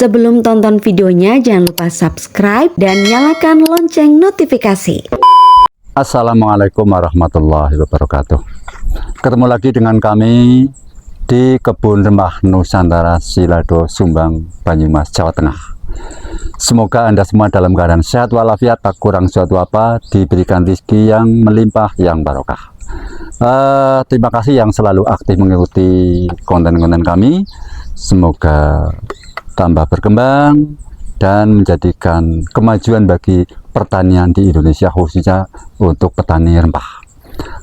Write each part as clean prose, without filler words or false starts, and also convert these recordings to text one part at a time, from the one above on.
Sebelum tonton videonya, jangan lupa subscribe dan nyalakan lonceng notifikasi. Assalamualaikum warahmatullahi wabarakatuh. Ketemu lagi dengan kami di Kebun Rempah Nusantara Silado, Sumbang, Banyumas, Jawa Tengah. Semoga Anda semua dalam keadaan sehat walafiat, tak kurang suatu apa, diberikan rezeki yang melimpah, yang barokah. Terima kasih yang selalu aktif mengikuti konten-konten kami. Semoga tambah berkembang dan menjadikan kemajuan bagi pertanian di Indonesia, khususnya untuk petani rempah.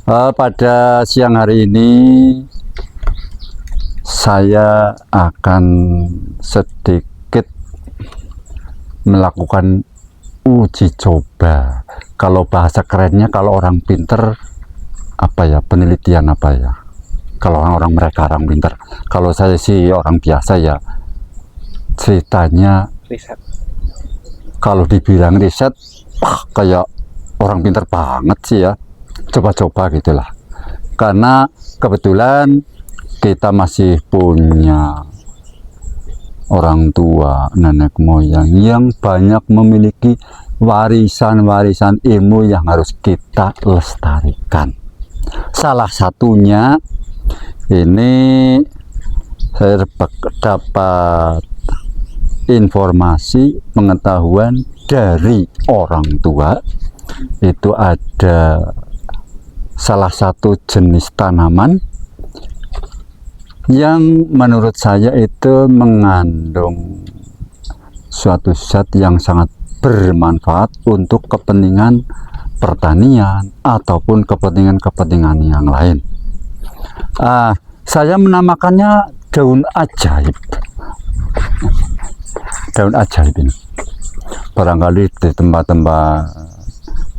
Pada siang hari ini saya akan sedikit melakukan uji coba. Kalau bahasa kerennya, kalau orang pinter apa ya, penelitian apa ya, kalau orang mereka orang pinter. Kalau saya sih orang biasa ya, ceritanya riset. Kalau dibilang riset, kayak orang pinter banget sih ya, coba-coba gitulah. Karena kebetulan kita masih punya orang tua, nenek moyang yang banyak memiliki warisan-warisan ilmu yang harus kita lestarikan. Salah satunya ini saya dapat informasi pengetahuan dari orang tua. Itu ada salah satu jenis tanaman yang menurut saya itu mengandung suatu zat yang sangat bermanfaat untuk kepentingan pertanian ataupun kepentingan-kepentingan yang lain. Saya menamakannya daun ajaib. Daun ajaib ini barangkali di tempat-tempat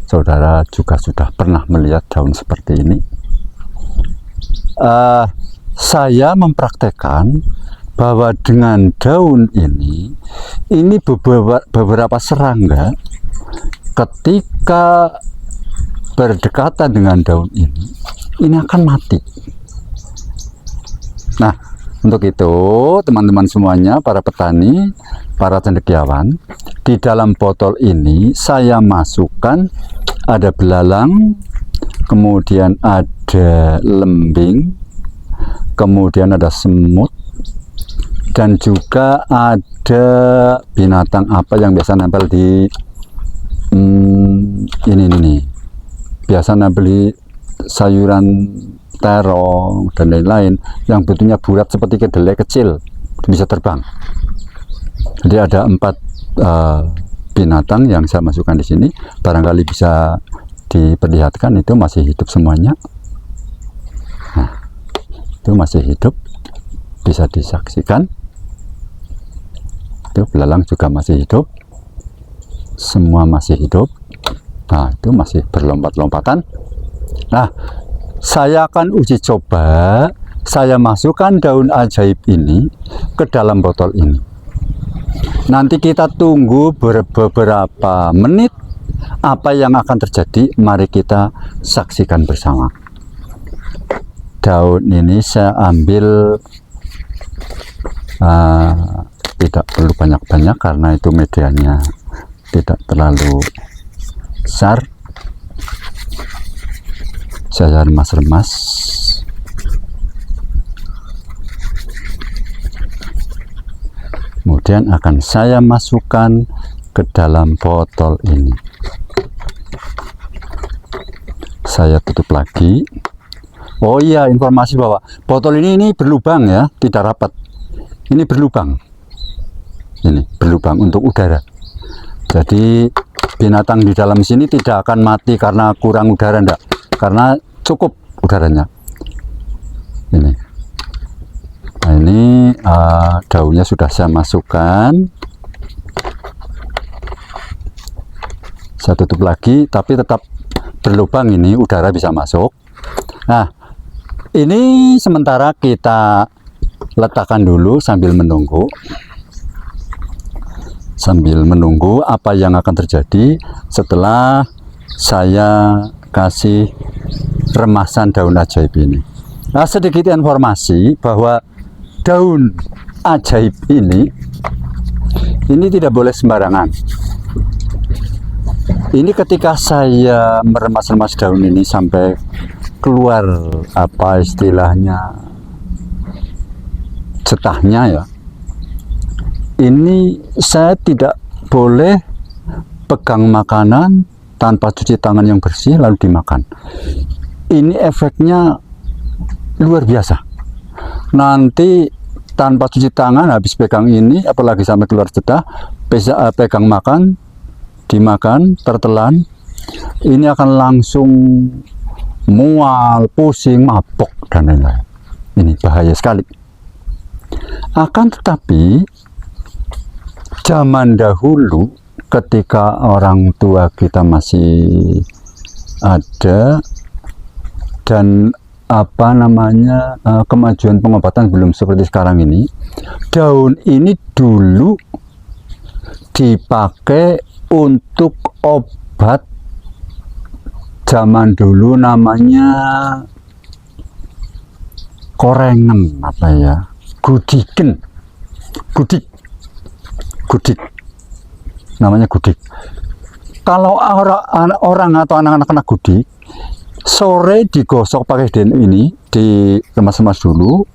saudara juga sudah pernah melihat daun seperti ini. Saya mempraktekkan bahwa dengan daun ini beberapa serangga ketika berdekatan dengan daun ini akan mati. Nah, untuk itu teman-teman semuanya, para petani, para cendekiawan, di dalam botol ini saya masukkan ada belalang, kemudian ada lembing, kemudian ada semut, dan juga ada binatang apa yang biasa nempel di ini nih, biasa nempel di sayuran terong dan lain-lain yang bentuknya bulat seperti kedelai kecil, bisa terbang. Jadi ada 4 binatang yang saya masukkan di sini. Barangkali bisa diperlihatkan, itu masih hidup semuanya. Nah, itu masih hidup, bisa disaksikan. Itu belalang juga masih hidup, semua masih hidup. Nah, itu masih berlompat-lompatan. Nah, saya akan uji coba, saya masukkan daun ajaib ini ke dalam botol ini. Nanti kita tunggu beberapa menit, apa yang akan terjadi, mari kita saksikan bersama. Daun ini saya ambil, tidak perlu banyak-banyak karena itu medianya tidak terlalu besar. Saya remas-remas. Kemudian akan saya masukkan ke dalam botol ini. Saya tutup lagi. Oh iya, informasi bahwa botol ini berlubang ya, tidak rapat. Ini berlubang. Ini berlubang untuk udara. Jadi binatang di dalam sini tidak akan mati karena kurang udara, enggak. Karena cukup udaranya. Ini. Nah, ini daunnya sudah saya masukkan. Saya tutup lagi, tapi tetap berlubang, ini udara bisa masuk. Nah, ini sementara kita letakkan dulu sambil menunggu. Sambil menunggu apa yang akan terjadi setelah saya kasih remasan daun ajaib ini. Nah, sedikit informasi bahwa daun ajaib ini Ini tidak boleh sembarangan. Ini ketika saya meremas-remas daun ini sampai keluar apa istilahnya getahnya ya. Ini saya tidak boleh pegang makanan tanpa cuci tangan yang bersih lalu dimakan. Ini efeknya luar biasa. Nanti tanpa cuci tangan habis pegang ini, apalagi sampai keluar getah, pegang makan, dimakan, tertelan, ini akan langsung mual, pusing, mabok dan lain-lain. Ini bahaya sekali. Akan tetapi zaman dahulu ketika orang tua kita masih ada dan apa namanya kemajuan pengobatan belum seperti sekarang ini, daun ini dulu dipakai untuk obat zaman dulu namanya korengan apa ya, gudik namanya gudik. Kalau orang atau anak-anak gudik sore digosok pakai den ini, dikemas-kemas dulu,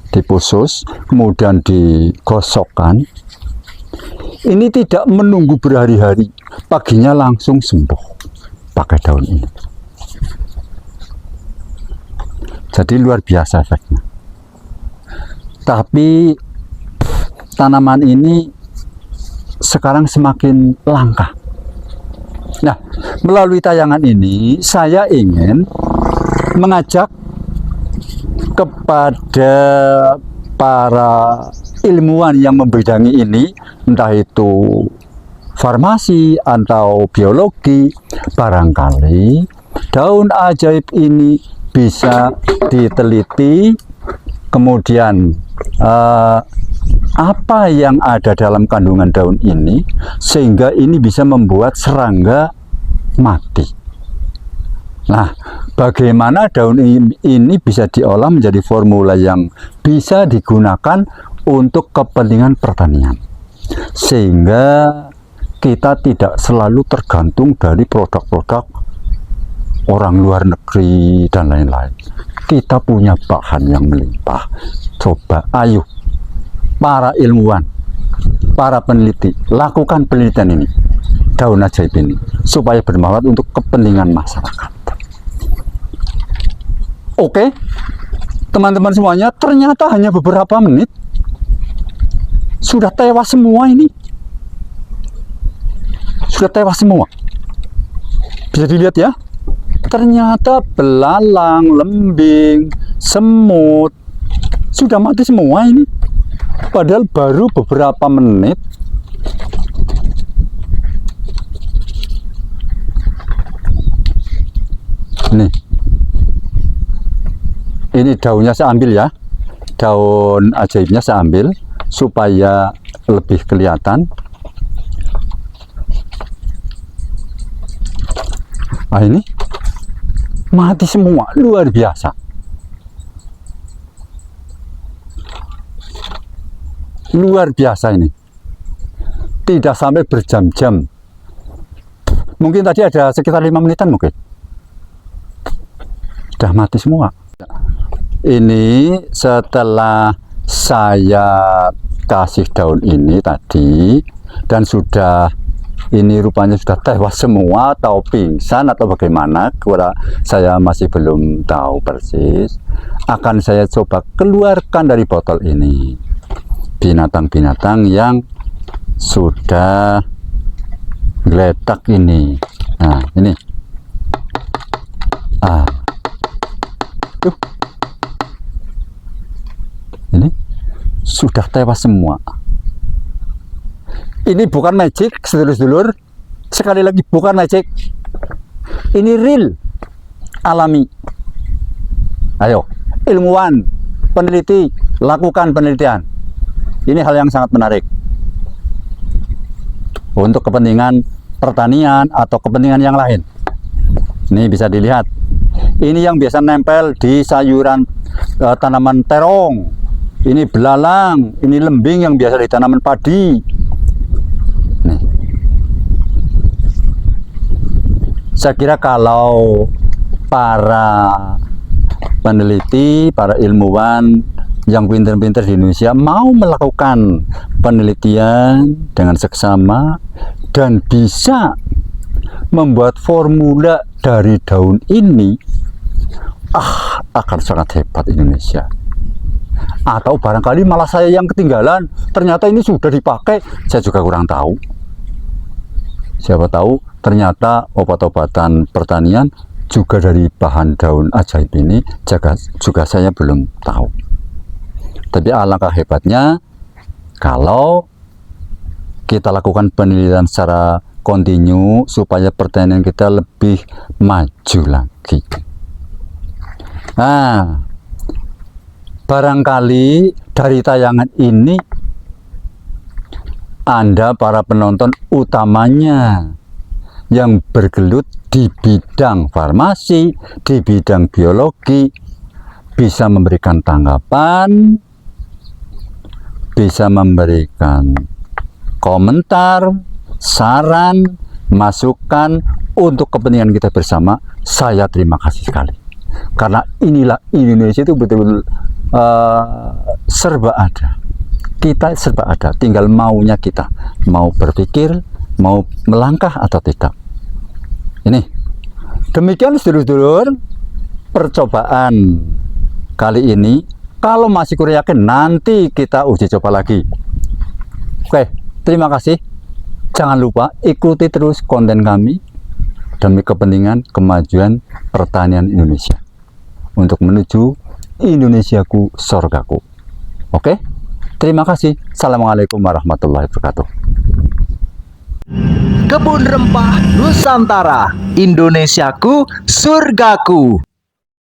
dipusus, kemudian digosokkan. Ini tidak menunggu berhari-hari, paginya langsung sembuh pakai daun ini. Jadi luar biasa efeknya. Tapi tanaman ini sekarang semakin langka. Nah, melalui tayangan ini saya ingin mengajak kepada para ilmuwan yang membidangi ini, entah itu farmasi atau biologi, barangkali daun ajaib ini bisa diteliti, kemudian apa yang ada dalam kandungan daun ini sehingga ini bisa membuat serangga mati. Nah, bagaimana daun ini bisa diolah menjadi formula yang bisa digunakan untuk kepentingan pertanian, sehingga kita tidak selalu tergantung dari produk-produk orang luar negeri dan lain-lain. Kita punya bahan yang melimpah. Coba, ayo para ilmuwan, para peneliti, lakukan penelitian ini, daun ajaib ini, supaya bermanfaat untuk kepentingan masyarakat. Oke, teman-teman semuanya, ternyata hanya beberapa menit sudah tewas semua ini. Sudah tewas semua. Bisa dilihat ya. Ternyata belalang, lembing, semut sudah mati semua ini. Padahal baru beberapa menit. Nih. Ini daunnya saya ambil ya. Daun ajaibnya saya ambil supaya lebih kelihatan. Nah, ini mati semua, luar biasa. Luar biasa ini. Tidak sampai berjam-jam. Mungkin tadi ada sekitar 5 menitan mungkin. Sudah mati semua. Ini setelah saya kasih daun ini tadi dan sudah ini rupanya sudah tewas semua atau pingsan atau bagaimana, saya masih belum tahu persis. Akan saya coba keluarkan dari botol ini binatang-binatang yang sudah geletak ini. Nah, ini ini sudah tewas semua. Ini bukan magic, sedulur-sedulur. Sekali lagi, bukan magic. Ini real, alami. Ayo, ilmuwan, peneliti, lakukan penelitian. Ini hal yang sangat menarik. Untuk kepentingan pertanian atau kepentingan yang lain. Ini bisa dilihat. Ini yang biasa nempel di sayuran tanaman terong. Ini belalang, ini lembing yang biasa di tanaman padi. Saya kira kalau para peneliti, para ilmuwan yang pintar-pintar di Indonesia mau melakukan penelitian dengan seksama dan bisa membuat formula dari daun ini, akan sangat hebat Indonesia. Atau barangkali malah saya yang ketinggalan, ternyata ini sudah dipakai, saya juga kurang tahu. Siapa tahu ternyata obat-obatan pertanian juga dari bahan daun ajaib ini, juga saya belum tahu. Tapi alangkah hebatnya kalau kita lakukan penelitian secara kontinu supaya pertanian kita lebih maju lagi. Nah, barangkali dari tayangan ini Anda para penonton utamanya yang bergelut di bidang farmasi, di bidang biologi, bisa memberikan tanggapan, bisa memberikan komentar, saran, masukan untuk kepentingan kita bersama. Saya terima kasih sekali. Karena inilah Indonesia itu betul-betul serba ada. Kita serba ada, tinggal maunya kita. Mau berpikir, mau melangkah atau tidak. Ini. Demikian sedulur-sedulur percobaan kali ini. Kalau masih kurang yakin, nanti kita uji coba lagi. Oke, terima kasih. Jangan lupa ikuti terus konten kami demi kepentingan kemajuan pertanian Indonesia untuk menuju Indonesiaku, sorgaku. Oke, terima kasih. Assalamualaikum warahmatullahi wabarakatuh. Kebun Rempah Nusantara, Indonesiaku, surgaku.